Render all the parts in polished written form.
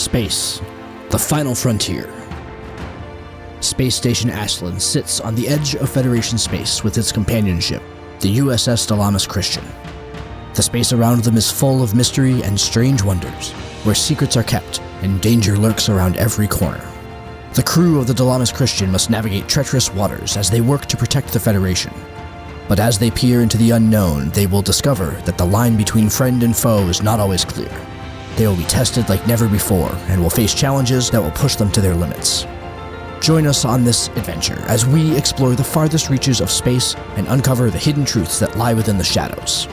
Space, the final frontier. Space Station Ashland sits on the edge of Federation space with its companion ship, the USS Dalamis Christian. The space around them is full of mystery and strange wonders, where secrets are kept and danger lurks around every corner. The crew of the Dalamis Christian must navigate treacherous waters as they work to protect the Federation. But as they peer into the unknown, they will discover that the line between friend and foe is not always clear. They will be tested like never before and will face challenges that will push them to their limits. Join us on this adventure as we explore the farthest reaches of space and uncover the hidden truths that lie within the shadows.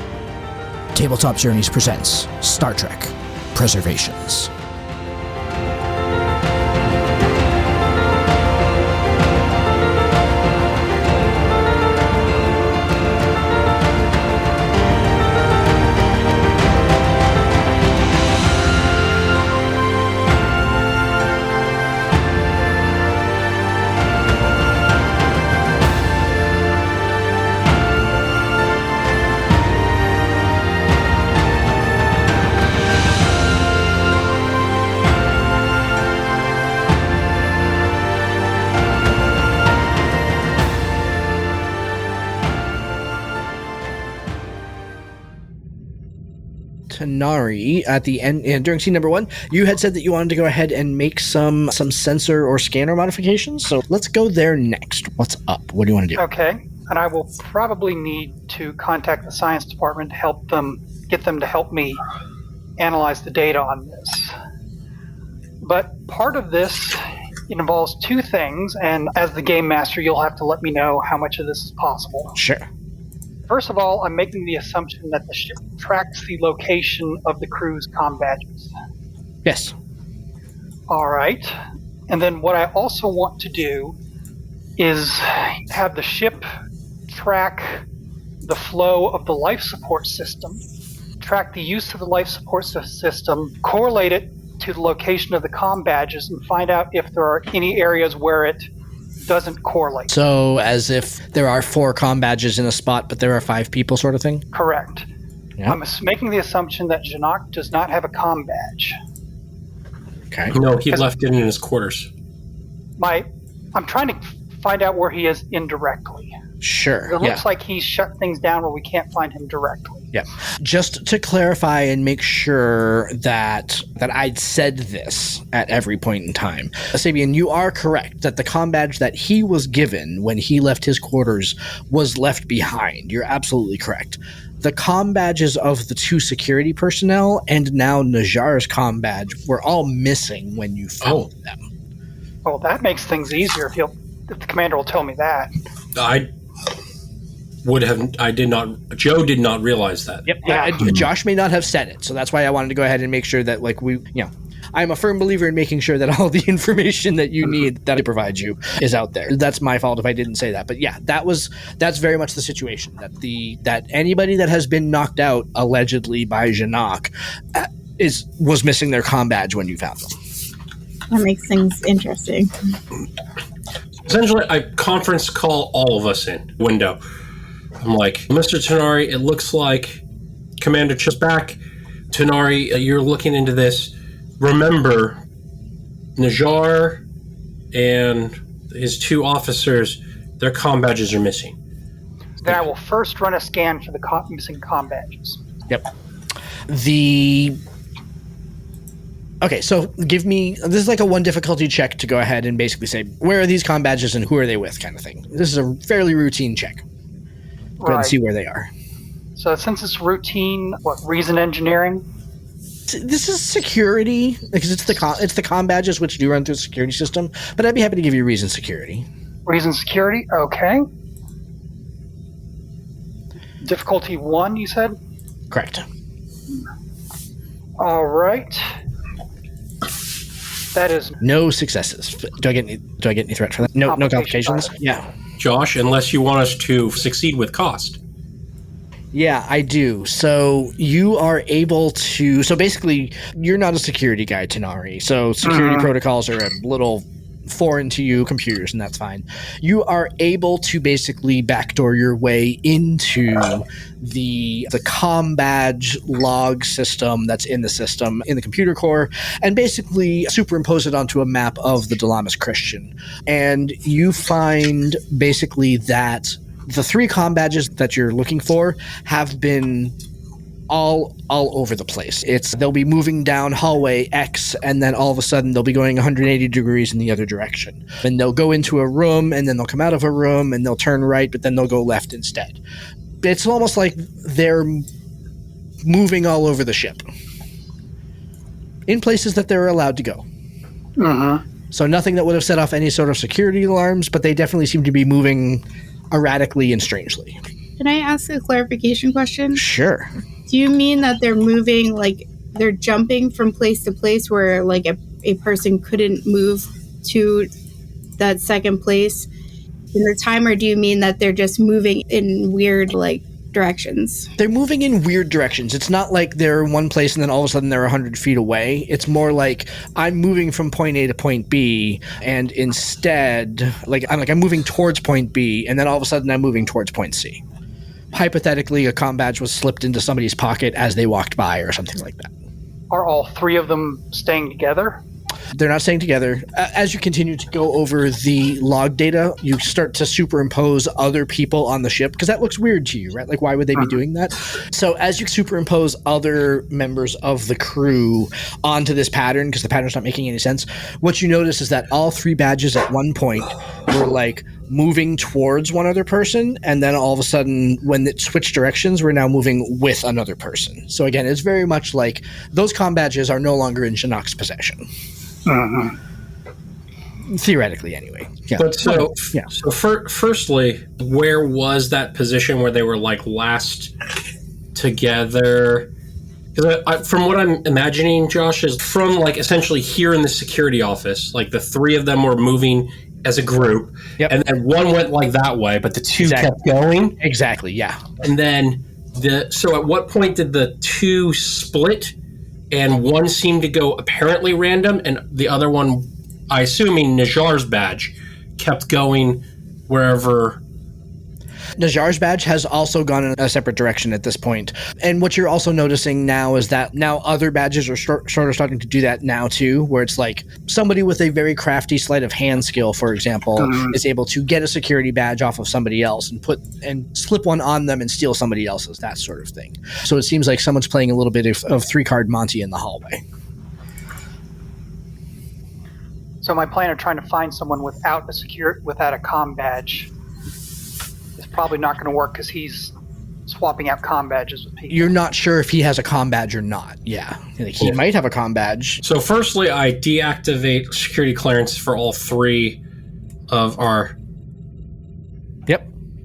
Tabletop Journeys presents Star Trek: Preservations. Tanari, at the end, during scene number 1, you had said that you wanted to go ahead and make some sensor or scanner modifications, so let's go there next. What's up? What do you want to do? Okay, and I will probably need to contact the science department to get them to help me analyze the data on this. But part of this involves two things, and as the game master, you'll have to let me know how much of this is possible. Sure. First of all, I'm making the assumption that the ship tracks the location of the crew's comm badges. Yes. All right. And then what I also want to do is have the ship track the flow of the life support system, track the use of the life support system, correlate it to the location of the comm badges, and find out if there are any areas where it doesn't correlate. So as if there are 4 comm badges in a spot, but there are 5 people sort of thing? Correct. Yep. I'm making the assumption that Janok does not have a comm badge. Okay. No, he left it in his quarters. I'm trying to find out where he is indirectly. Sure. It looks like he's shut things down where we can't find him directly. Yeah. Just to clarify and make sure that I'd said this at every point in time. Sabian, you are correct that the comm badge that he was given when he left his quarters was left behind. You're absolutely correct. The comm badges of the 2 security personnel and now Najar's comm badge were all missing when you found them. Well, that makes things easier if the commander will tell me that. Joe did not realize that. Yep. Yeah. Josh may not have said it, so that's why I wanted to go ahead and make sure that, I'm a firm believer in making sure that all the information that you need that I provide you is out there. That's my fault if I didn't say that. But yeah, that's very much the situation, that anybody that has been knocked out allegedly by Janok was missing their comm badge when you found them. That makes things interesting. Essentially, I conference call all of us in window. I'm like, Mr. Tanari, it looks like Commander Chill's back. Tanari, you're looking into this. Remember, Najar and his 2 officers, their comm badges are missing. Then I will first run a scan for the missing comm badges. Yep. Okay, so this is like a 1 difficulty check to go ahead and basically say, where are these comm badges and who are they with kind of thing. This is a fairly routine check. Go ahead and see where they are. So since it's routine, reason engineering? This is security, because it's the comm badges which do run through the security system, but I'd be happy to give you reason security. Reason security? Okay. Difficulty 1, you said? Correct. All right. That is no successes. Do I get any threat for that? No complications? Yeah. Josh, unless you want us to succeed with cost. Yeah, I do. So you are able to... So basically, you're not a security guy, Tanari. So security protocols are a little foreign to you computers, and that's fine. You are able to basically backdoor your way into the comm badge log system that's in the computer core, and basically superimpose it onto a map of the Dalamas Christian. And you find basically that the 3 comm badges that you're looking for have been all over the place. They'll be moving down hallway X, and then all of a sudden they'll be going 180 degrees in the other direction. And they'll go into a room, and then they'll come out of a room, and they'll turn right, but then they'll go left instead. It's almost like they're moving all over the ship in places that they're allowed to go. So nothing that would have set off any sort of security alarms, but they definitely seem to be moving erratically and strangely. Can I ask a clarification question? Sure. Do you mean that they're moving, like they're jumping from place to place where like a person couldn't move to that second place in the time, or do you mean that they're just moving in weird like directions? They're moving in weird directions. It's not like they're in one place and then all of a sudden they're 100 feet away. It's more like I'm moving from point A to point B, and instead I'm moving towards point B, and then all of a sudden I'm moving towards point C. Hypothetically, a comm badge was slipped into somebody's pocket as they walked by or something like that. Are all 3 of them staying together? They're not staying together. As you continue to go over the log data, you start to superimpose other people on the ship, because that looks weird to you, right? Like, why would they be doing that? So as you superimpose other members of the crew onto this pattern, because the pattern's not making any sense, what you notice is that all 3 badges at one point were like moving towards one other person, and then all of a sudden, when it switched directions, we're now moving with another person. So again, it's very much like those comm badges are no longer in Janok's possession. Theoretically, anyway. Yeah. But firstly, where was that position where they were like last together? Because from what I'm imagining, Josh, is from like essentially here in the security office, like the 3 of them were moving as a group, and then one went like that way, but the 2 kept going. Exactly, yeah. And then so at what point did the 2 split, and one seemed to go apparently random, and the other one, I assuming Najar's badge, kept going wherever? Najar's badge has also gone in a separate direction at this point. And what you're also noticing now is that now other badges are sort of starting to do that now too, where it's like somebody with a very crafty sleight of hand skill, for example, is able to get a security badge off of somebody else and slip one on them and steal somebody else's, that sort of thing. So it seems like someone's playing a little bit of 3-card Monty in the hallway. So my plan of trying to find someone without a comm badge is probably not going to work, because he's swapping out comm badges with people. You're not sure if he has a comm badge or not. Yeah. Like, he might have a comm badge. So firstly, I deactivate security clearance for all 3 of our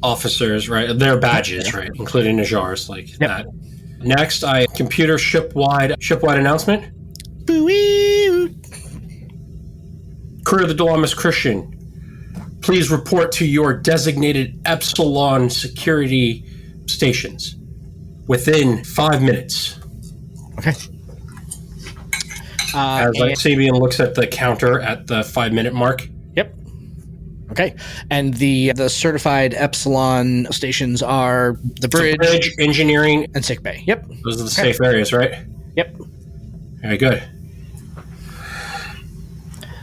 officers, right? Their badges, right? Including Najar's, that. Next, I computer ship-wide announcement. Boo-wee! Crew of the Dalamas Christian, please report to your designated Epsilon security stations within 5 minutes. Okay. As Sabian looks at the counter at the 5-minute mark. Yep. Okay. And the certified Epsilon stations are the bridge, engineering, and sickbay. Yep. Those are the safe areas, right? Yep. Very good.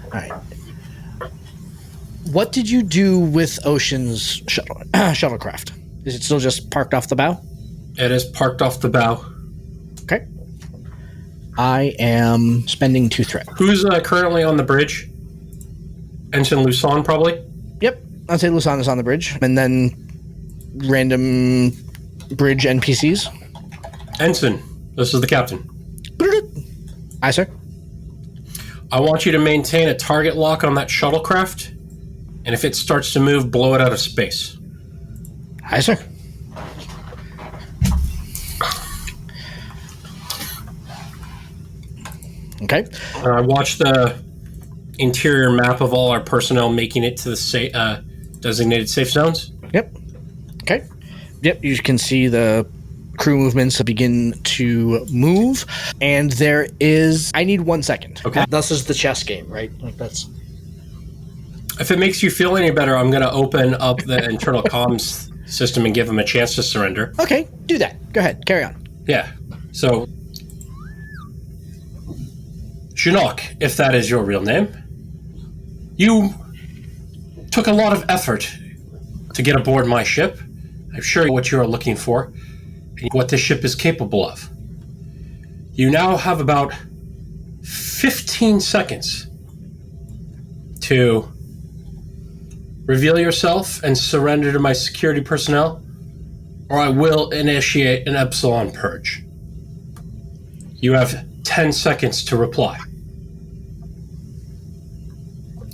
All right. What did you do with Ocean's shuttlecraft? Is it still just parked off the bow? It is parked off the bow. Okay. I am spending 2 threat. Who's currently on the bridge? Ensign Lusan, probably? Yep. I'd say Lusan is on the bridge. And then random bridge NPCs. Ensign, this is the captain. Aye, sir. I want you to maintain a target lock on that shuttlecraft, and if it starts to move, blow it out of space. Aye, sir. Okay. I watched the interior map of all our personnel making it to the designated safe zones. Yep. Okay. Yep, you can see the crew movements begin to move, and there is... I need 1 second. Okay. This is the chess game, right? Like, that's... If it makes you feel any better, I'm going to open up the internal comms system and give him a chance to surrender. Okay, do that. Go ahead, carry on. Yeah. So, Janok, if that is your real name, you took a lot of effort to get aboard my ship. I'm sure what you are looking for and what this ship is capable of. You now have about 15 seconds to reveal yourself and surrender to my security personnel, or I will initiate an Epsilon purge. You have 10 seconds to reply.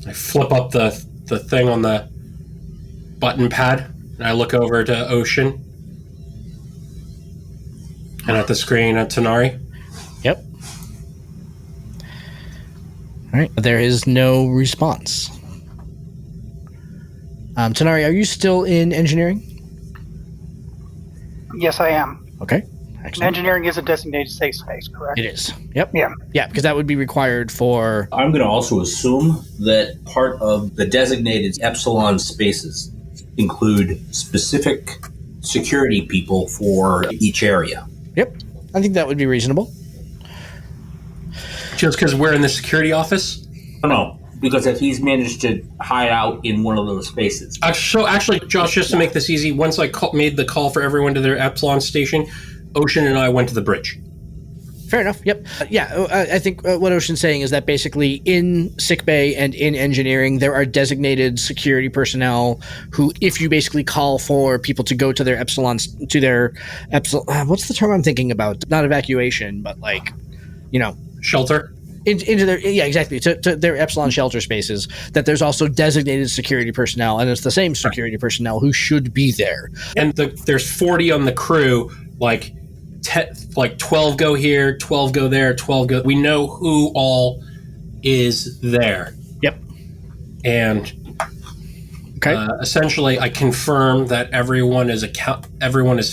I flip up the thing on the button pad, and I look over to Ocean. And at the screen at Tanari. Yep. All right. There is no response. Tanari, are you still in engineering? Yes, I am. Okay. Excellent. Engineering is a designated safe space, correct? It is. Yep. Yeah. Yeah, because that would be required for... I'm going to also assume that part of the designated Epsilon spaces include specific security people for each area. Yep. I think that would be reasonable. Just because we're in the security office? No, because if he's managed to hide out in one of those spaces. So actually, Josh, just to make this easy, once I made the call for everyone to their Epsilon station, Ocean and I went to the bridge. Fair enough. Yep. I think what Ocean's saying is that basically in sickbay and in engineering, there are designated security personnel who, if you basically call for people to go to their Epsilons, to their Epsilon, what's the term I'm thinking about? Not evacuation, but like, Shelter? Into their, yeah, exactly, to their Epsilon shelter spaces, that there's also designated security personnel, and it's the same security personnel who should be there. And there's 40 on the crew, like 12 go here, 12 go there, 12 go... We know who all is there. Yep. And okay. Essentially, I confirm that everyone is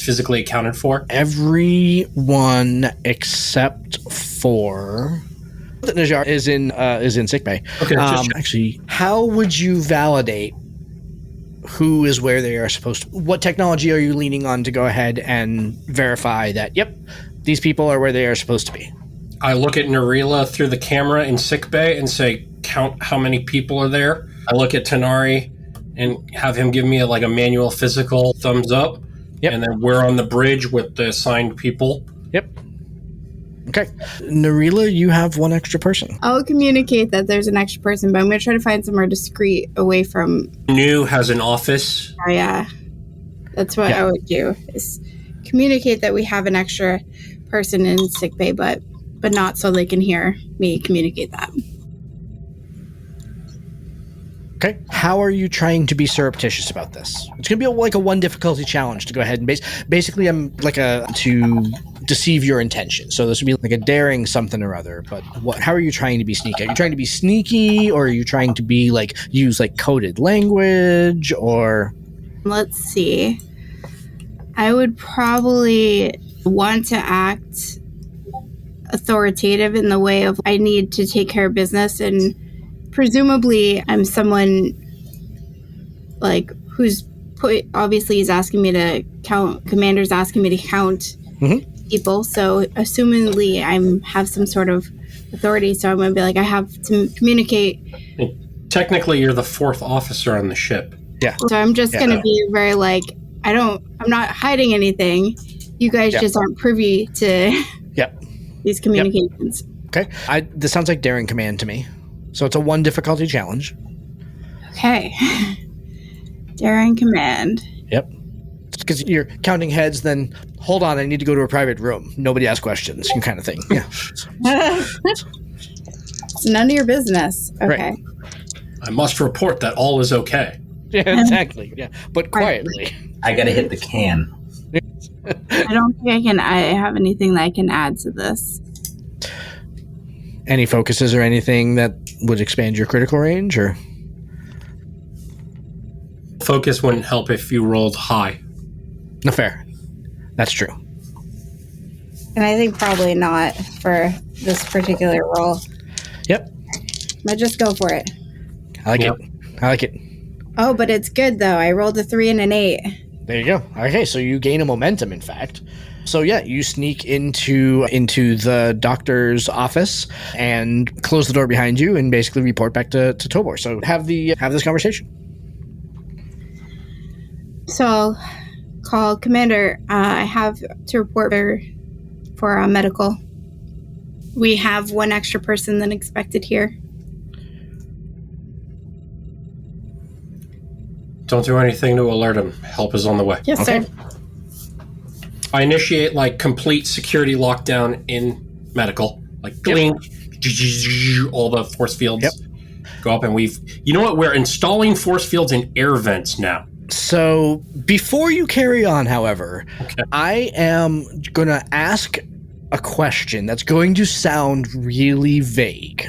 physically accounted for. Everyone except for... Najar is in sickbay. Okay. Actually, how would you validate who is where they are supposed to? What technology are you leaning on to go ahead and verify that? Yep, these people are where they are supposed to be. I look at Narila through the camera in sickbay and say, "Count how many people are there." I look at Tanari and have him give me a manual physical thumbs up. Yep. And then we're on the bridge with the assigned people. Yep. Okay. Narila, you have one extra person. I'll communicate that there's an extra person, but I'm going to try to find somewhere discreet away from... New has an office. Oh, yeah. That's what I would do, is communicate that we have an extra person in sickbay, but not so they can hear me communicate that. Okay. How are you trying to be surreptitious about this? It's going to be a one difficulty challenge to go ahead and basically I'm to deceive your intention. So this would be like a daring something or other. But how are you trying to be sneaky? Are you trying to be sneaky, or are you trying to be use coded language, or? Let's see. I would probably want to act authoritative in the way of I need to take care of business, and presumably I'm someone who's obviously he's asking me to count, commander's asking me to count people, so assumingly I have some sort of authority, so I'm going to be I have to communicate. Technically you're the fourth officer on the ship. Yeah. So I'm just going to be very I'm not hiding anything. You guys just aren't privy to these communications. Okay. This sounds like daring command to me. So it's a 1 difficulty challenge. Okay. Daring command. Yep. Because you're counting heads, then hold on, I need to go to a private room. Nobody asks questions, you kind of thing. Yeah. It's none of your business. Okay. Right. I must report that all is okay. Yeah, exactly. Yeah, but quietly. I gotta hit the can. I don't think I have anything that I can add to this. Any focuses or anything that would expand your critical range, or? Focus wouldn't help if you rolled high. No, fair. That's true. And I think probably not for this particular role. Yep. But just go for it. I like it. I like it. Oh, but it's good, though. I rolled a 3 and an 8. There you go. Okay, so you gain a momentum, in fact. So yeah, you sneak into the doctor's office and close the door behind you and basically report back to Tobor. So have this conversation. So I'll call Commander. I have to report for medical. We have one extra person than expected here. Don't do anything to alert him. Help is on the way. Yes, Okay. sir. I initiate complete security lockdown in medical. Bling, all the force fields go up, and you know what? We're installing force fields in air vents now. So before you carry on, however, I am going to ask a question that's going to sound really vague.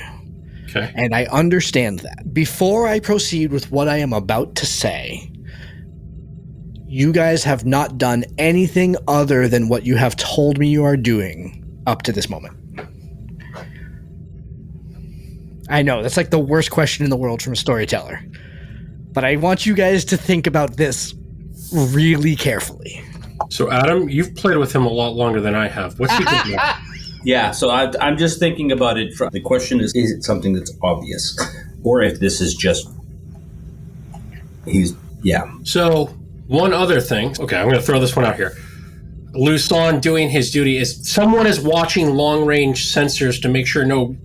Okay. And I understand that. Before I proceed with what I am about to say, you guys have not done anything other than what you have told me you are doing up to this moment. I know, that's like the worst question in the world from a storyteller. But I want you guys to think about this really carefully. So, Adam, you've played with him a lot longer than I have. What's he thinking of? Yeah, so I'm just thinking about it. The question is it something that's obvious? Or if this is just... So, one other thing. Okay, I'm going to throw this one out here. Luson doing his duty is someone is watching long-range sensors to make sure no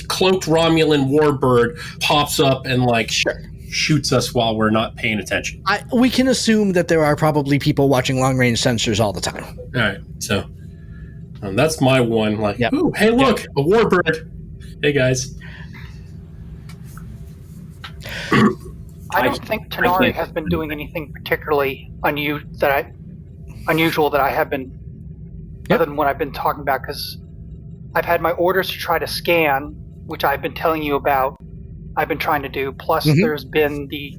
cloaked Romulan warbird pops up and shoots us while we're not paying attention. We can assume that there are probably people watching long-range sensors all the time. All right, so that's my one. Ooh, hey, look, a warbird. Hey, guys. I don't think Tanari has been doing anything particularly unusual that I have been, other than what I've been talking about, because I've had my orders to try to scan, which I've been telling you about, I've been trying to do, plus there's been the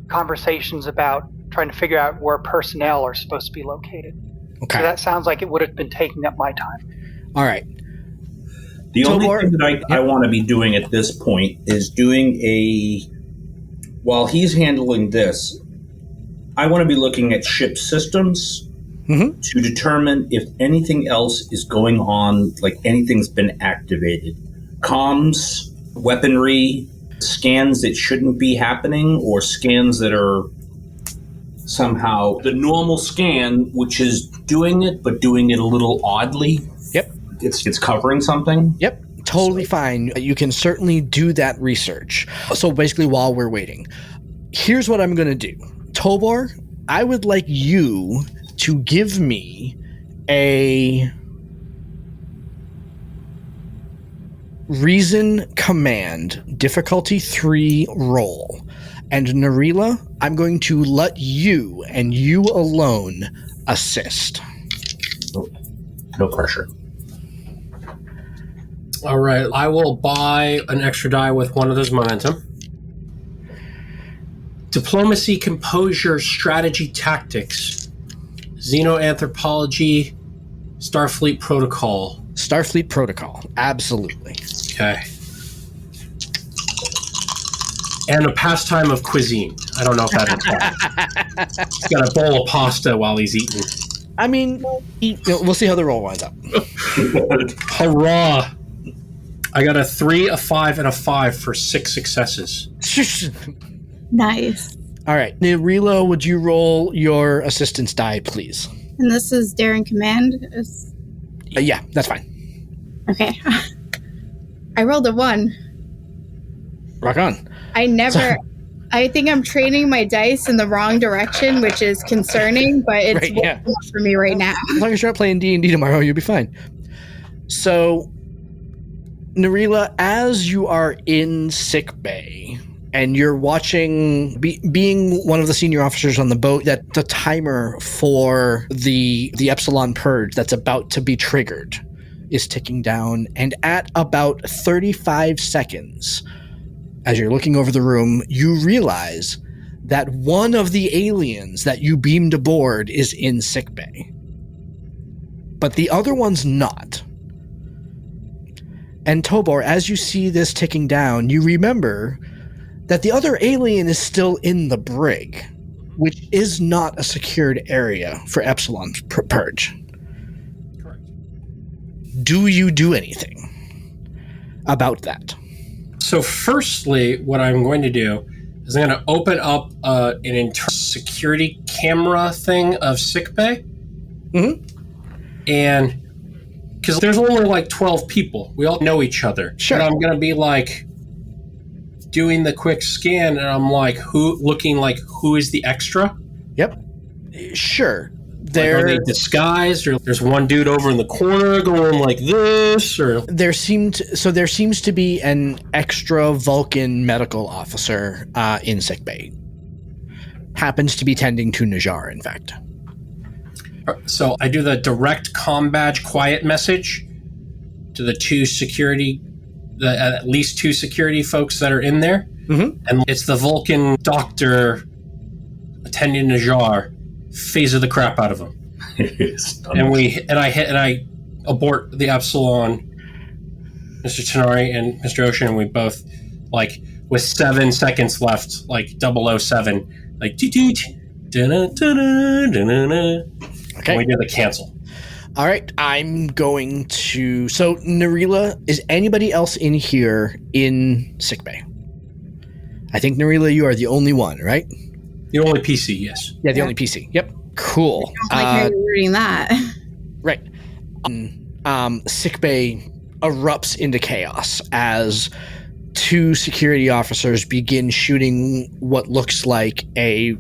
conversations about trying to figure out where personnel are supposed to be located. Okay. So that sounds like it would have been taking up my time. All right. The only thing that I want to be doing at this point is doing while he's handling this, I want to be looking at ship systems to determine if anything else is going on, like anything's been activated. Comms, weaponry, scans that shouldn't be happening, or scans that are somehow the normal scan, which is doing it, but doing it a little oddly. Yep. It's covering something. Yep. Totally fine. You can certainly do that research. So basically, while we're waiting, here's what I'm going to do. Tobor, I would like you to give me a Reason Command difficulty 3 roll. And Narila, I'm going to let you and you alone assist. No pressure. All right, I will buy an extra die with one of those momentum. Diplomacy, composure, strategy, tactics, xenoanthropology, Starfleet protocol. Starfleet protocol, absolutely. Okay. And a pastime of cuisine. I don't know if that is fine. He's got a bowl of pasta while he's eating. I mean, we'll see how the roll winds up. Hurrah! I got a 3, a 5, and a 5 for 6 successes. Nice. All right. Narila, would you roll your assistance die, please? And this is Daring Command? Yeah, that's fine. Okay. I rolled a 1. Rock on. I think I'm training my dice in the wrong direction, which is concerning, but it's working for me right now. As long as you're not playing D&D tomorrow, you'll be fine. So, Narila, as you are in sickbay, and you're watching, being one of the senior officers on the boat, that the timer for the Epsilon purge that's about to be triggered is ticking down, and at about 35 seconds, as you're looking over the room, you realize that one of the aliens that you beamed aboard is in sickbay. But the other one's not. And Tobor, as you see this ticking down, you remember that the other alien is still in the brig, which is not a secured area for Epsilon's purge. Correct. Do you do anything about that? So firstly, what I'm going to do is I'm going to open up an internal security camera thing of sickbay. Mm-hmm. And because there's only like 12 people. We all know each other. Sure. And I'm going to be like doing the quick scan, and I'm like, looking like who is the extra? Yep. Sure. Are they disguised, or there's one dude over in the corner going like this, or there seems to be an extra Vulcan medical officer in sickbay. Happens to be tending to Najar, in fact. So I do the direct comm badge quiet message to the at least two security folks that are in there, and it's the Vulcan doctor attending Najar. Phaser the crap out of him, and I abort the Epsilon, Mr. Tenari and Mr. Ocean, and we both, like, with 7 seconds left, like 007, like okay. And we do the cancel. All right, I'm going to. So, Narila, is anybody else in here in sickbay? I think, Narila, you are the only one, right? The only PC, yes. Yeah, the only PC. Yep. Cool. I don't like how you're reading that. Right. Sickbay erupts into chaos as two security officers begin shooting what looks like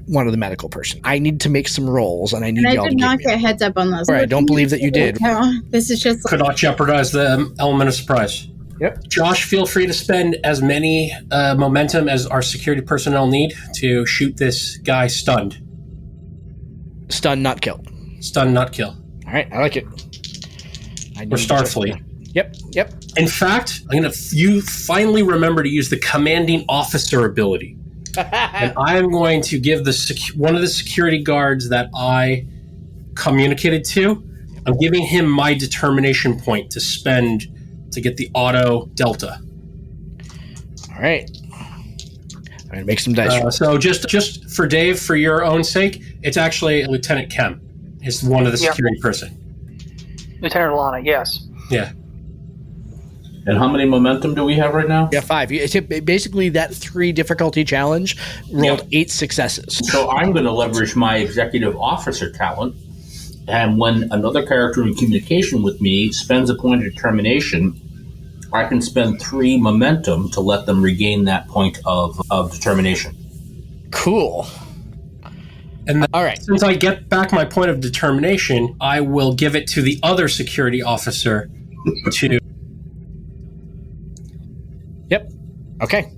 one of the medical person. I need to make some rolls, and I need y'all to did not get heads up on those. All right, I don't believe that you did. No, this is just could not jeopardize the element of surprise. Yep. Josh, feel free to spend as many momentum as our security personnel need to shoot this guy stunned. Stun, not kill. Stun, not kill. All right, I like it. Or Starfleet. Yep. In fact, you finally remember to use the commanding officer ability. And I am going to give one of the security guards that I communicated to, I'm giving him my determination point to spend to get the auto delta. All right. I'm going to make some dice rolls. So just for Dave, for your own sake, it's actually Lieutenant Kem is one of the security person. Lieutenant Alana, yes. Yeah. And how many momentum do we have right now? Yeah, 5. It's basically that 3 difficulty challenge rolled 8 successes. So I'm going to leverage my executive officer talent, and when another character in communication with me spends a point of determination, I can spend 3 momentum to let them regain that point of determination. Cool. And all right. Since I get back my point of determination, I will give it to the other security officer to... Yep. Okay.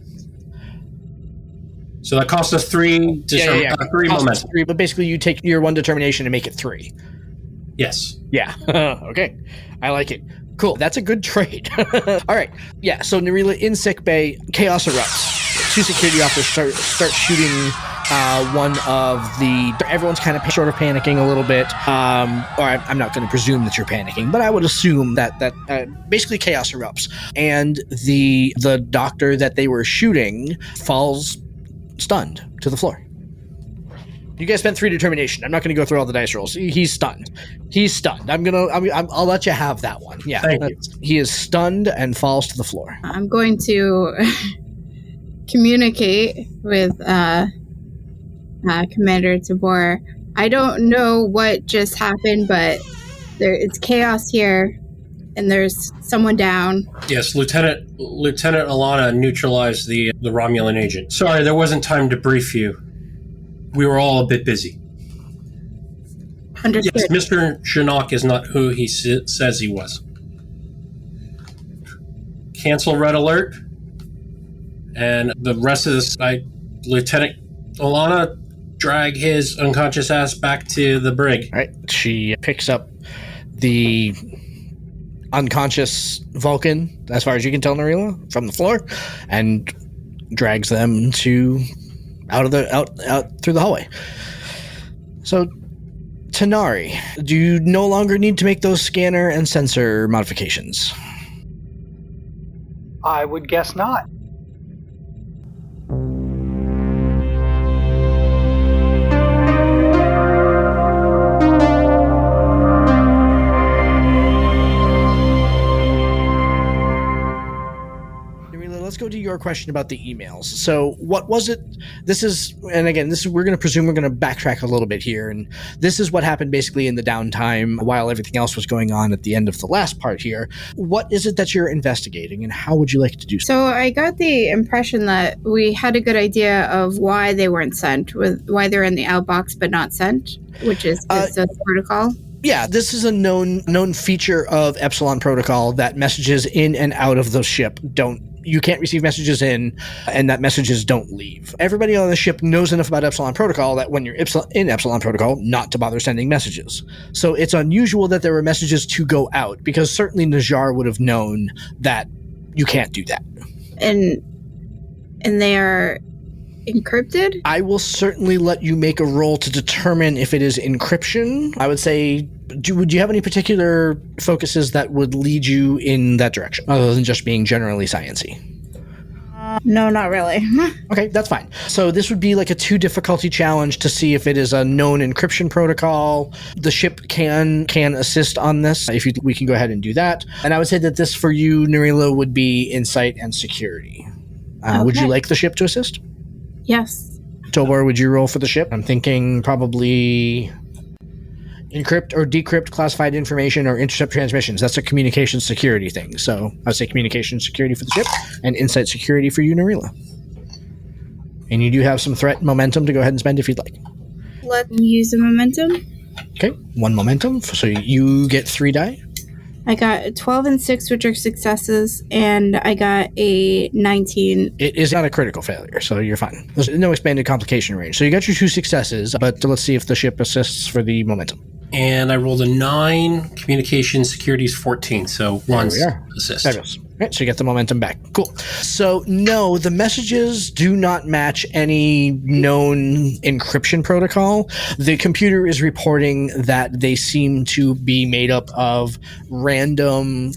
So that costs us 3 3 momentum. 3, but basically you take your 1 determination and make it 3. Yes. Yeah. Okay. I like it. Cool. That's a good trade. All right. Yeah. So Narila in sickbay, chaos erupts. 2 security officers start shooting one of the. Everyone's kind of sort of panicking a little bit. Or I'm not going to presume that you're panicking, but I would assume that basically chaos erupts, and the doctor that they were shooting falls stunned to the floor. You guys spent 3 determination. I'm not going to go through all the dice rolls. He's stunned. I'll let you have that one. Yeah. Thank you. He is stunned and falls to the floor. I'm going to communicate with Commander Tabor. I don't know what just happened, but it's chaos here, and there's someone down. Yes, Lieutenant Alana neutralized the Romulan agent. Sorry, there wasn't time to brief you. We were all a bit busy. Understood. Yes, Mr. Janok is not who he says he was. Cancel red alert. And the rest of this, Lieutenant Alana, drag his unconscious ass back to the brig. All right. She picks up the unconscious Vulcan, as far as you can tell, Narila, from the floor, and drags them out through the hallway. So, Tenari, do you no longer need to make those scanner and sensor modifications? I would guess not. go to your question about the emails. So what was it? We're going to presume we're going to backtrack a little bit here. And this is what happened basically in the downtime while everything else was going on at the end of the last part here. What is it that you're investigating and how would you like to do so? So I got the impression that we had a good idea of why they weren't sent, why they're in the outbox but not sent, which is the protocol. Yeah, this is a known feature of Epsilon Protocol that messages in and out of the ship you can't receive messages in, and that messages don't leave. Everybody on the ship knows enough about Epsilon Protocol that when you're in Epsilon Protocol, not to bother sending messages. So it's unusual that there were messages to go out, because certainly Najjar would have known that you can't do that. And they are encrypted? I will certainly let you make a roll to determine if it is encryption. I would say, would you have any particular focuses that would lead you in that direction, other than just being generally sciencey? No, not really. Okay, that's fine. So this would be like a 2 difficulty challenge to see if it is a known encryption protocol. The ship can assist on this. We can go ahead and do that. And I would say that this for you, Narila, would be insight and security. Okay. Would you like the ship to assist? Yes. Tobor, would you roll for the ship? I'm thinking probably encrypt or decrypt classified information or intercept transmissions. That's a communication security thing. So I would say communication security for the ship and insight security for you, Narila. And you do have some threat momentum to go ahead and spend if you'd like. Let me use the momentum. Okay, 1 momentum. So you get 3 die. I got 12 and 6, which are successes, and I got a 19. It is not a critical failure, so you're fine. There's no expanded complication range. So you got your 2 successes, but let's see if the ship assists for the momentum. And I rolled a 9. Communication security is 14, so 1 assist. Fabulous. Right, so you get the momentum back. Cool. So no, the messages do not match any known encryption protocol. The computer is reporting that they seem to be made up of random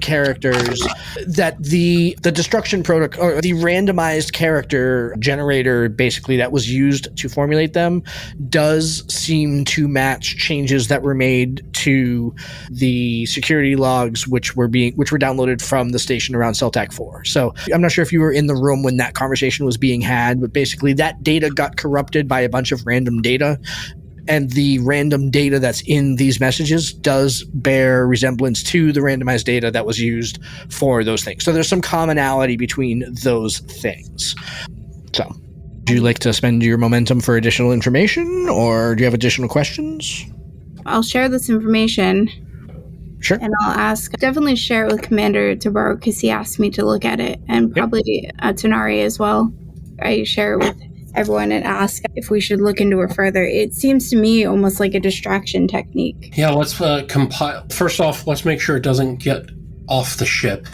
characters, that the destruction protocol, or the randomized character generator basically that was used to formulate them, does seem to match changes that were made to the security logs which were downloaded from the station around Celtac 4. So I'm not sure if you were in the room when that conversation was being had, but basically that data got corrupted by a bunch of random data. And the random data that's in these messages does bear resemblance to the randomized data that was used for those things. So there's some commonality between those things. So, do you like to spend your momentum for additional information, or do you have additional questions? I'll share this information. Sure. And I'll definitely share it with Commander Tobor, because he asked me to look at it, and probably Tanari as well. I share it with everyone and ask if we should look into it further. It seems to me almost like a distraction technique. Yeah, let's compile. First off, let's make sure it doesn't get off the ship.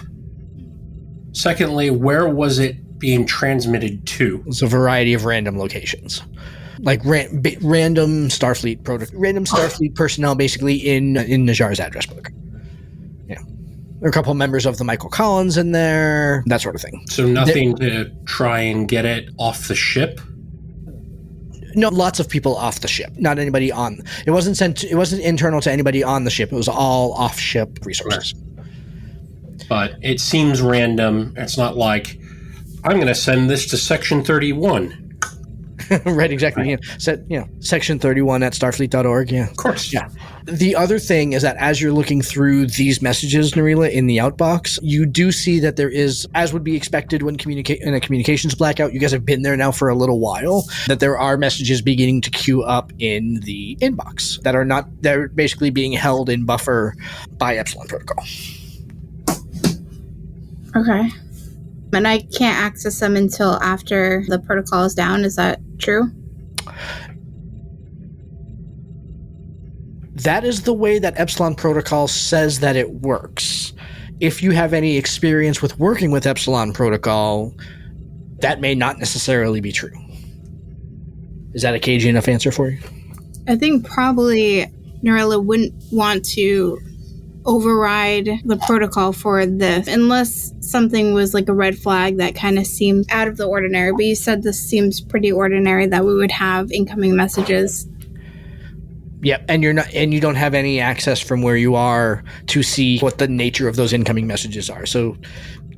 Secondly, where was it being transmitted to? It's a variety of random locations. Like random Starfleet personnel, basically in Najjar's address book. Yeah, there are a couple of members of the Michael Collins in there, that sort of thing. So nothing to try and get it off the ship. No, lots of people off the ship. Not anybody on. It wasn't sent. It wasn't internal to anybody on the ship. It was all off-ship resources. Right. But it seems random. It's not like I'm going to send this to Section 31. Right, exactly. Right. Section 31 at starfleet.org. Yeah, of course. Yeah. The other thing is that as you're looking through these messages, Narila, in the outbox, you do see that there is, as would be expected when in a communications blackout, you guys have been there now for a little while, that there are messages beginning to queue up in the inbox that are not, they're basically being held in buffer by Epsilon Protocol. Okay. And I can't access them until after the protocol is down. Is that true? That is the way that Epsilon Protocol says that it works. If you have any experience with working with Epsilon Protocol, that may not necessarily be true. Is that a cagey enough answer for you? I think probably Narila wouldn't want to override the protocol for this unless something was like a red flag that kind of seemed out of the ordinary. But you said this seems pretty ordinary, that we would have incoming messages. Yep, and you don't have any access from where you are to see what the nature of those incoming messages are. So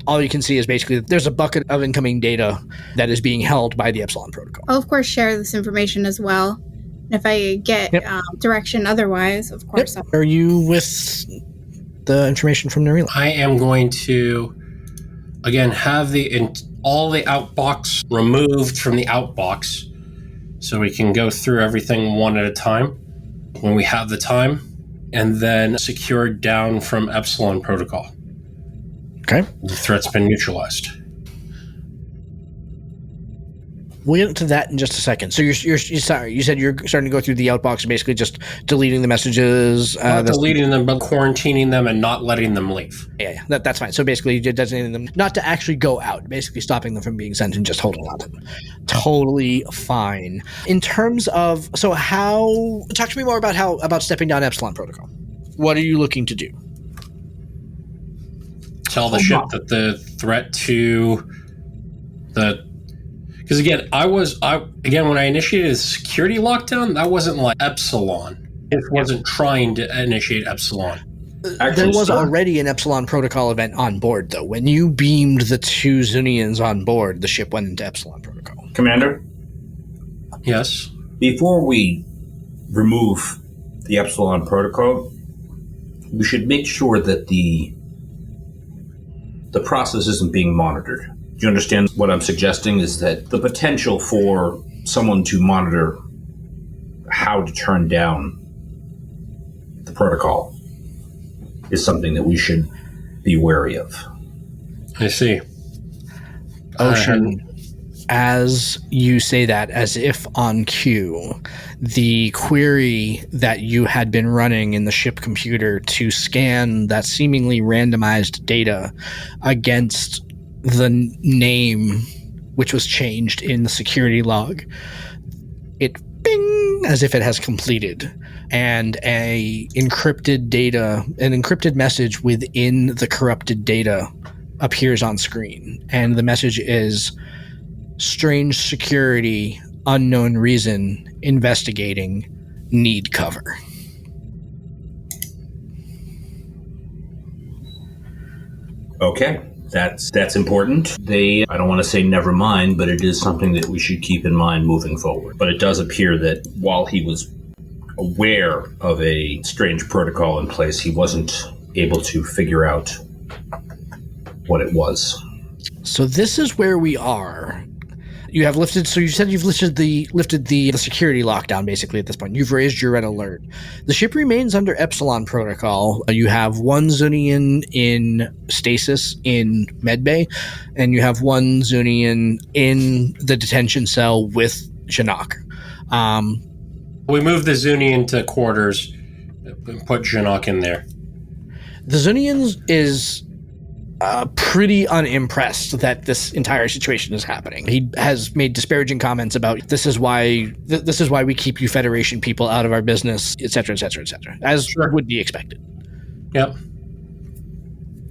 all you can see is basically there's a bucket of incoming data that is being held by the Epsilon protocol. I'll of course share this information as well. If I get direction otherwise, of course. Yep. Are you with the information from Narila? I am going to, again, have all the outbox removed from the outbox so we can go through everything one at a time when we have the time, and then secured down from Epsilon protocol. Okay. The threat's been neutralized. We'll get to that in just a second. So you're sorry. You said you're starting to go through the outbox, basically just deleting the messages. Not deleting them, but quarantining them and not letting them leave. Yeah, that's fine. So basically, you're designating them not to actually go out, basically stopping them from being sent and just holding on to them. Totally fine. In terms of, talk to me more about stepping down Epsilon protocol. What are you looking to do? Tell the ship that the threat to the. Because again, when I initiated a security lockdown, that wasn't like Epsilon. It wasn't trying to initiate Epsilon. There was already an Epsilon protocol event on board, though. When you beamed the 2 Zunnians on board, the ship went into Epsilon protocol. Commander? Yes? Before we remove the Epsilon protocol, we should make sure that the process isn't being monitored. Do you understand what I'm suggesting? Is that the potential for someone to monitor how to turn down the protocol is something that we should be wary of. I see. Ocean, as you say that, as if on cue, the query that you had been running in the ship computer to scan that seemingly randomized data against the name, which was changed in the security log, it bing, as if it has completed, and an encrypted message within the corrupted data appears on screen, and the message is strange security, unknown reason, investigating, need cover. Okay. That's important. I don't want to say never mind, but it is something that we should keep in mind moving forward. But it does appear that while he was aware of a strange protocol in place, he wasn't able to figure out what it was. So this is where we are. You have lifted. So you said you've lifted the security lockdown. Basically, at this point, you've raised your red alert. The ship remains under Epsilon protocol. You have 1 Zunnian in stasis in medbay, and you have 1 Zunnian in the detention cell with Janok. We moved the Zunnian to quarters and put Janok in there. The Zunnian is pretty unimpressed that this entire situation is happening. He has made disparaging comments about this is why we keep you Federation people out of our business, etc., etc., etc., as would be expected. Yep.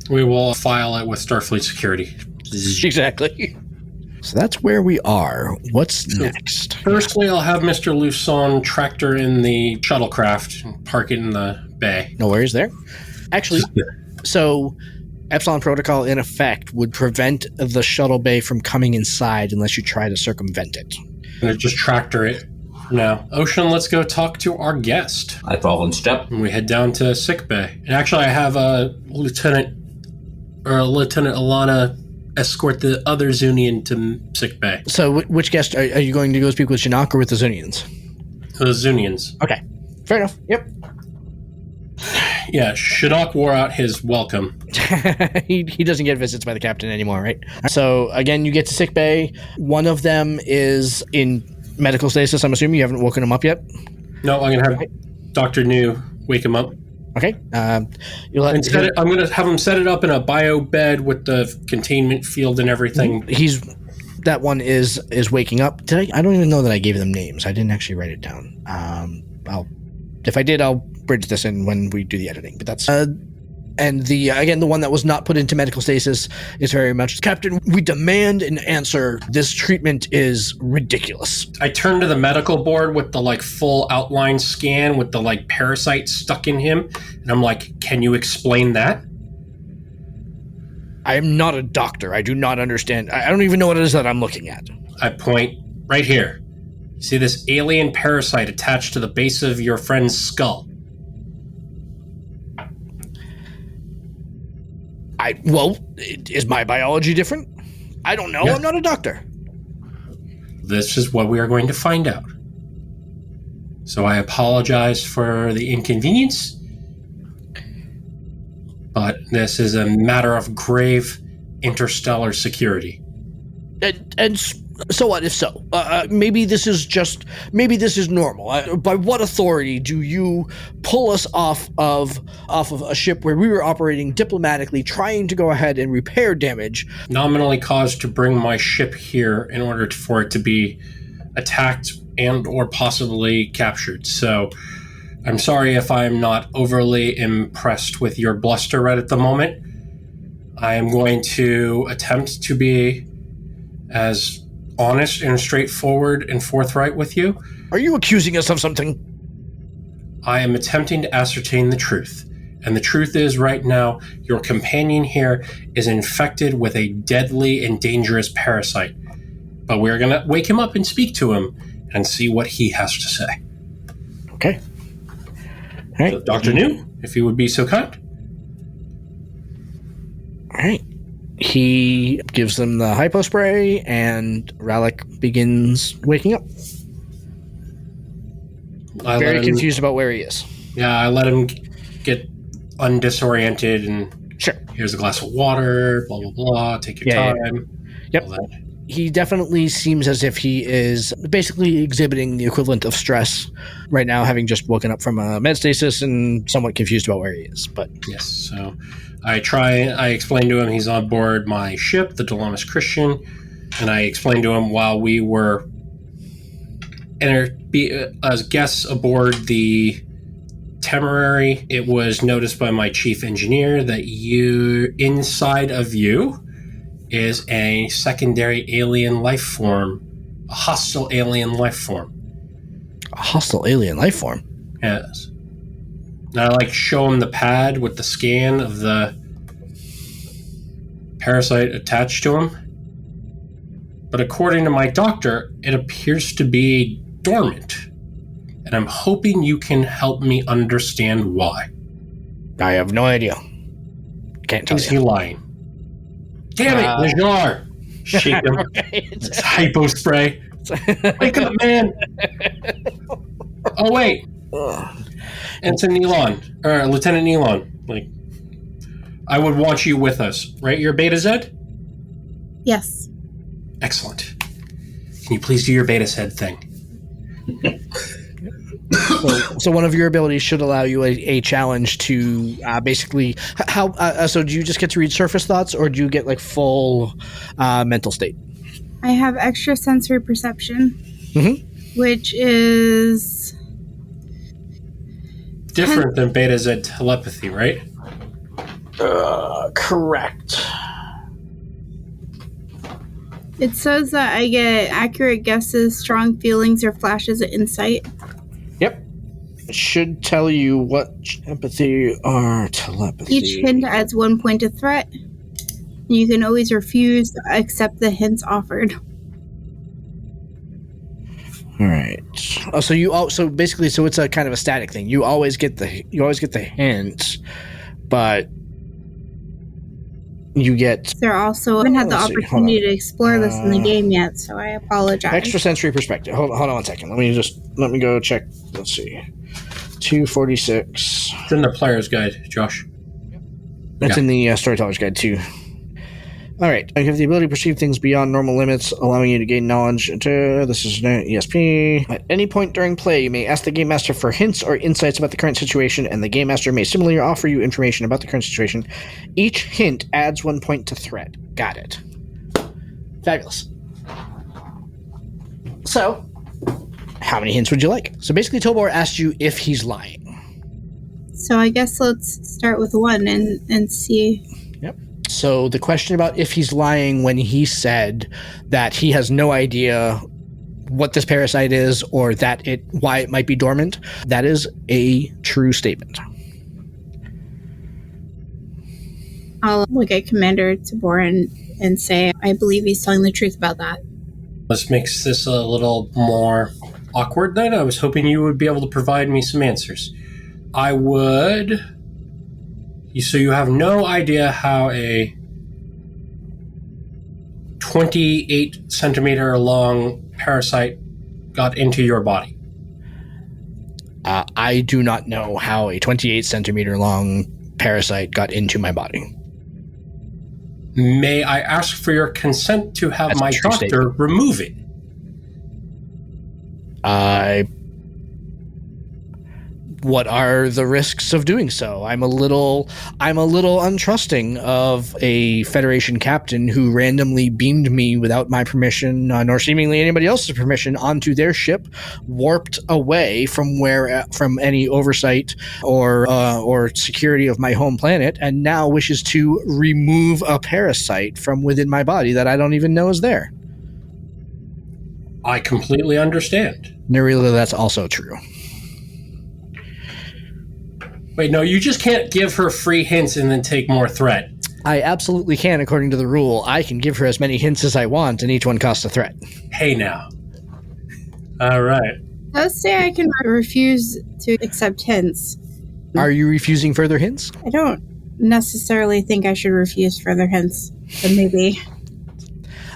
We will file it with Starfleet security. Exactly. So that's where we are. What's next? Firstly, I'll have Mr. Luson tractor in the shuttlecraft and park it in the bay. No worries there. Actually, so Epsilon protocol, in effect, would prevent the shuttle bay from coming inside unless you try to circumvent it. I'm going to just tractor it now. Ocean, let's go talk to our guest. I fall in step. And we head down to sick bay. And actually, I have Lieutenant Alana escort the other Zunnian to sick bay. So which guest? Are you going to go speak with Janok or with the Zunnians? The Zunnians. Okay. Fair enough. Yep. Yeah, Janok wore out his welcome. he doesn't get visits by the captain anymore, right? So, again, you get to sick bay. One of them is in medical stasis, I'm assuming. You haven't woken him up yet? No, I'm going to have Dr. New wake him up. Okay. I'm going to have him set it up in a bio bed with the containment field and everything. That one is waking up. I don't even know that I gave them names. I didn't actually write it down. If I did, I'll bridge this in when we do the editing. But that's And the one that was not put into medical stasis is very much, Captain, we demand an answer. This treatment is ridiculous. I turn to the medical board with the full outline scan with the parasite stuck in him, and I'm like, can you explain that? I am not a doctor. I do not understand. I don't even know what it is that I'm looking at. I point right here. You see this alien parasite attached to the base of your friend's skull? Is my biology different? I don't know. Yeah. I'm not a doctor. This is what we are going to find out. So I apologize for the inconvenience, but this is a matter of grave interstellar security. And so what if so? Maybe this is normal. By what authority do you pull us off of a ship where we were operating diplomatically, trying to go ahead and repair damage? Nominally caused to bring my ship here in order for it to be attacked and or possibly captured. So I'm sorry if I'm not overly impressed with your bluster right at the moment. I am going to attempt to be as honest and straightforward and forthright with you. Are you accusing us of something? I am attempting to ascertain the truth. And the truth is, right now, your companion here is infected with a deadly and dangerous parasite. But we're going to wake him up and speak to him and see what he has to say. Okay. All right. So, Dr. New, if you would be so kind. All right. He gives them the hypo spray, and Rallick begins waking up. Very confused about where he is. Yeah, I let him get undisoriented, and sure. Here's a glass of water, blah, blah, blah, take your time. Yeah. Yep. He definitely seems as if he is basically exhibiting the equivalent of stress right now, having just woken up from a med stasis and somewhat confused about where he is. But yes, so I explained to him he's on board my ship, the Delamis Christian, and I explained to him while we were as guests aboard the Temporary, it was noticed by my chief engineer that inside of you is a secondary alien life form, a hostile alien life form. A hostile alien life form? Yes. And I show him the pad with the scan of the parasite attached to him. But according to my doctor, it appears to be dormant. And I'm hoping you can help me understand why. I have no idea. Can't tell you. Is he lying? Damn it, Najar! Shake him. It's hypo spray. Wake up, man! Oh, wait. Ensign Elon, or Lieutenant Elon, I would want you with us, right? You're Beta Z? Yes. Excellent. Can you please do your Beta Z thing? So one of your abilities should allow you a challenge to basically so do you just get to read surface thoughts, or do you get full mental state? I have extra sensory perception, which is different than Beta Z telepathy, right? Correct. It says that I get accurate guesses, strong feelings, or flashes of insight. Yep. It should tell you what empathy or telepathy. Each hint adds 1 point of threat. You can always refuse to accept the hints offered. All right. So basically it's a kind of a static thing. You always get the hints, but you get. There also haven't had the opportunity to explore this in the game yet, so I apologize. Extrasensory perspective. Hold on 1 second. Let me go check. Let's see. 246. It's in the player's guide, Josh. That's in the storyteller's guide too. All right. I have the ability to perceive things beyond normal limits, allowing you to gain knowledge. This is an ESP. At any point during play, you may ask the Game Master for hints or insights about the current situation, and the Game Master may similarly offer you information about the current situation. Each hint adds 1 point to threat. Got it. Fabulous. So, how many hints would you like? So basically, Tobor asked you if he's lying. So I guess let's start with 1 and see. Yep. So the question about if he's lying when he said that he has no idea what this parasite is or why it might be dormant, that is a true statement. I'll look at Commander Tabor and say, I believe he's telling the truth about that. This makes this a little more awkward then. I was hoping you would be able to provide me some answers. I would... So you have no idea how a 28 centimeter long parasite got into your body? I do not know how a 28 centimeter long parasite got into my body. May I ask for your consent to have That's my doctor remove it? What are the risks of doing so? I'm a little untrusting of a Federation captain who randomly beamed me without my permission, nor seemingly anybody else's permission, onto their ship, warped away from any oversight or security of my home planet, and now wishes to remove a parasite from within my body that I don't even know is there. I completely understand. Nerila, that's also true. Wait, no, you just can't give her free hints and then take more threat. I absolutely can, according to the rule. I can give her as many hints as I want, and each one costs a threat. Hey, now. All right. Let's say I can refuse to accept hints. Are you refusing further hints? I don't necessarily think I should refuse further hints, but maybe.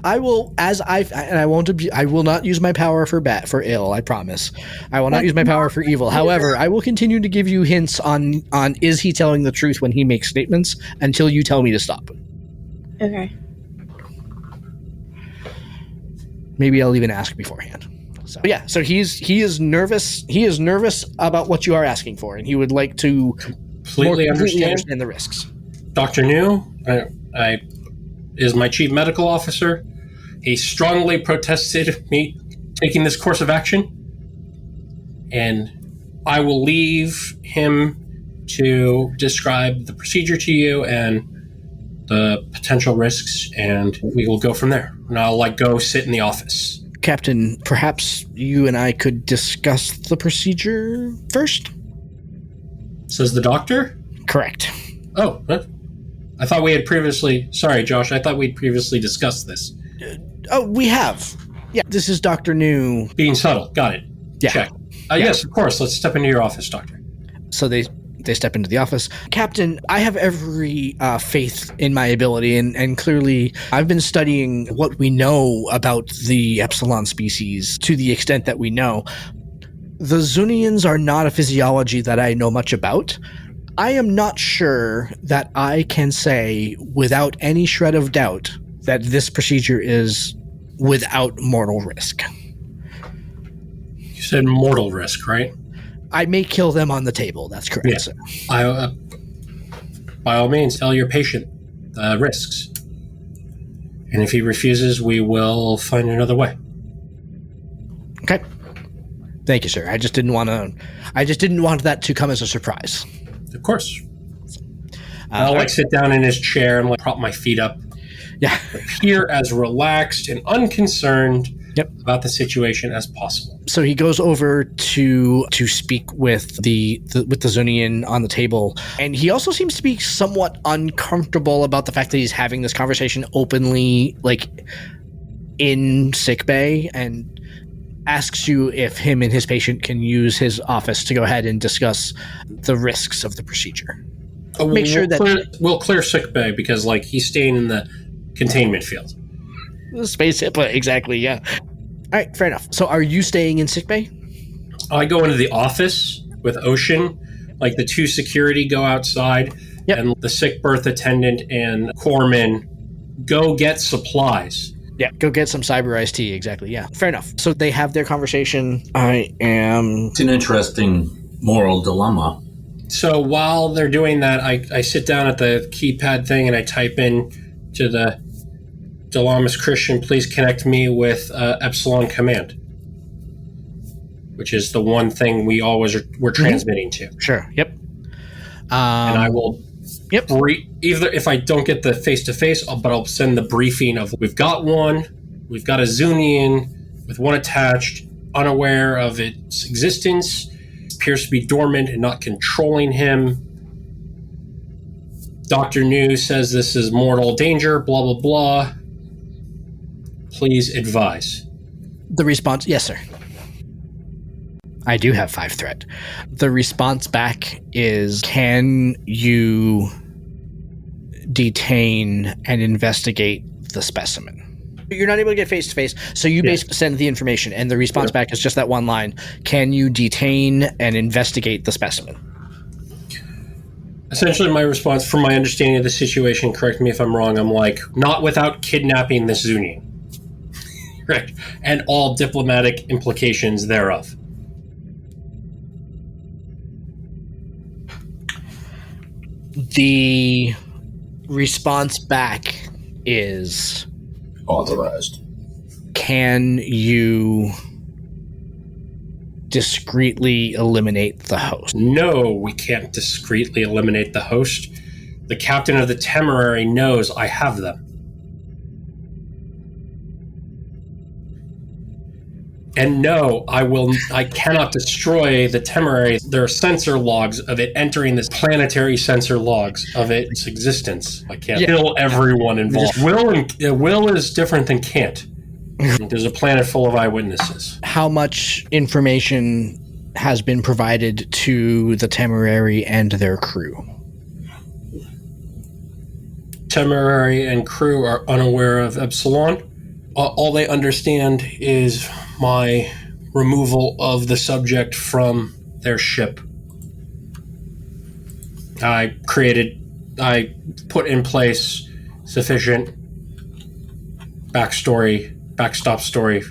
I will, I will not use my power for ill, I promise. I will not use my power for evil. However, I will continue to give you hints on is he telling the truth when he makes statements until you tell me to stop. Okay. Maybe I'll even ask beforehand. So yeah, so he is nervous. He is nervous about what you are asking for, and he would like to completely understand the risks. Dr. New, I is my chief medical officer. He strongly protested me taking this course of action, and I will leave him to describe the procedure to you and the potential risks, and we will go from there. And I'll go sit in the office. Captain, perhaps you and I could discuss the procedure first? Says the doctor? Correct. Oh, I thought we had previously... Sorry, Josh, I thought we'd previously discussed this. We have. Yeah, this is Dr. New. Being subtle. Got it. Yeah. Check. Yes, of course. Let's step into your office, Doctor. So they step into the office. Captain, I have every faith in my ability, and clearly I've been studying what we know about the Epsilon species to the extent that we know. The Zunnians are not a physiology that I know much about. I am not sure that I can say without any shred of doubt that this procedure is without mortal risk. You said mortal risk, right? I may kill them on the table. That's correct. Yeah. Sir. By all means, tell your patient the risks. And if he refuses, we will find another way. Okay. Thank you, sir. I just didn't want that to come as a surprise. Of course. I'll sit down in his chair and prop my feet up. Yeah. Appear as relaxed and unconcerned Yep. about the situation as possible. So he goes over to speak with the Zunnian on the table, and he also seems to be somewhat uncomfortable about the fact that he's having this conversation openly, in sickbay, and asks you if him and his patient can use his office to go ahead and discuss the risks of the procedure. We'll clear sick bay because he's staying in the containment field. Space HIPAA, exactly, yeah. All right, fair enough. So are you staying in sickbay? I go into the office with Ocean. The two security go outside, yep. And the sick berth attendant and corpsman go get supplies. Yeah, go get some cyber iced tea, exactly, yeah. Fair enough. So they have their conversation. It's an interesting moral dilemma. So while they're doing that, I sit down at the keypad thing and I type in to the Delamus Christian, please connect me with Epsilon Command, which is the one thing we always we're transmitting to. Sure, yep. And I will Yep. either if I don't get the face-to-face, but I'll send the briefing of we've got a Zunnian with one attached, unaware of its existence, appears to be dormant and not controlling him. Dr. New says this is mortal danger, blah, blah, blah. Please advise. The response, yes, sir. I do have 5 threat. The response back is, can you detain and investigate the specimen? You're not able to get face-to-face, so you basically send the information, and the response back is just that one line. Can you detain and investigate the specimen? Essentially, my response, from my understanding of the situation, correct me if I'm wrong, I'm like, not without kidnapping this Zunnian. Right. And all diplomatic implications thereof. The response back is authorized. Can you discreetly eliminate the host? No, we can't discreetly eliminate the host. The captain of the Temporary knows I have them. And no, I cannot destroy the Temporary. There are sensor logs of it entering this planetary sensor logs of its existence. I can't kill everyone involved. Will is different than can't. There's a planet full of eyewitnesses. How much information has been provided to the Temporary and their crew? Temporary and crew are unaware of Epsilon. All they understand is my removal of the subject from their ship. I put in place sufficient backstop story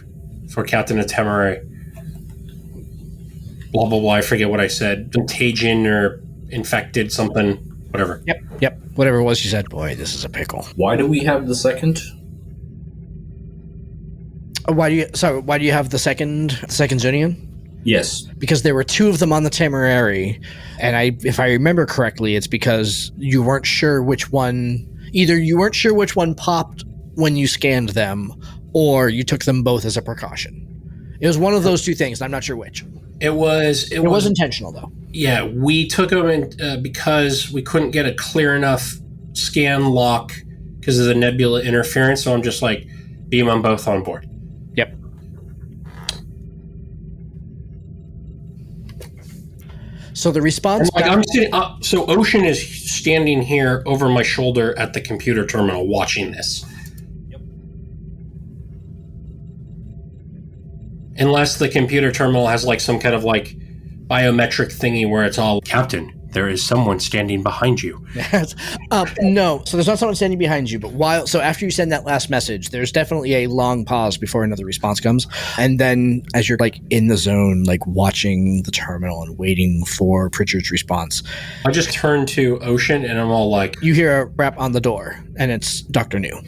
for Captain of Temporary. Blah, blah, blah, I forget what I said. Contagion or infected something, whatever. Yep. Whatever it was you said. Boy, this is a pickle. Why do we have the second? Why do you have the second Zunnian? Yes. Because there were 2 of them on the Temporary, and if I remember correctly, it's because you weren't sure which one. Either you weren't sure which one popped when you scanned them, or you took them both as a precaution. It was one of those 2 things, and I'm not sure which. It was intentional, though. Yeah, we took them in, because we couldn't get a clear enough scan lock because of the nebula interference, so I'm just like, beam them both on board. Yep. So the response... I'm sitting, so Ocean is standing here over my shoulder at the computer terminal watching this. Yep. Unless the computer terminal has like some kind of like biometric thingy where it's all, Captain, there is someone standing behind you. No, so there's not someone standing behind you, but after you send that last message, there's definitely a long pause before another response comes. And then as you're like in the zone, like watching the terminal and waiting for Pritchard's response, I just turn to Ocean and I'm all like... You hear a rap on the door, and it's Dr. New.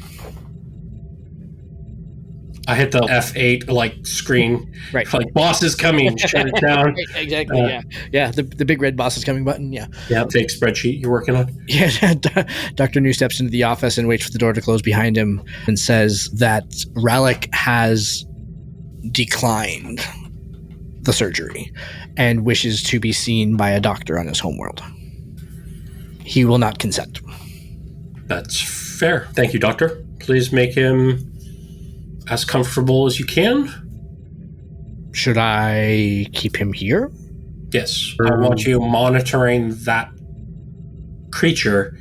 I hit the F8 like screen, right? Like boss is coming, shut it down. Right, exactly. Yeah. The big red boss is coming button. Yeah. Fake spreadsheet you're working on. Yeah. Dr. New steps into the office and waits for the door to close behind him and says that Rallick has declined the surgery and wishes to be seen by a doctor on his homeworld. He will not consent. That's fair. Thank you, doctor. Please make him as comfortable as you can. Should I keep him here? Yes. I want you monitoring that creature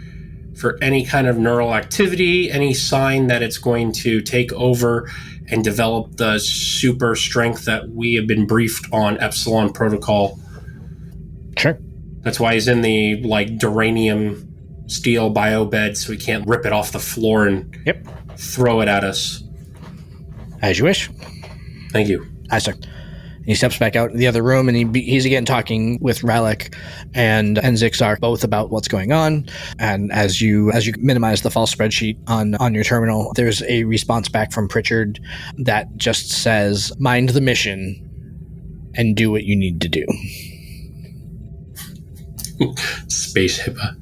for any kind of neural activity, any sign that it's going to take over and develop the super strength that we have been briefed on Epsilon Protocol. Sure. That's why he's in the like duranium steel bio bed, so he can't rip it off the floor and throw it at us. As you wish. Thank you. Aye, sir. He steps back out in the other room, and he's again talking with Rallick and Zixar both about what's going on. And as you minimize the false spreadsheet on your terminal, there's a response back from Pritchard that just says, "Mind the mission and do what you need to do." Space HIPAA.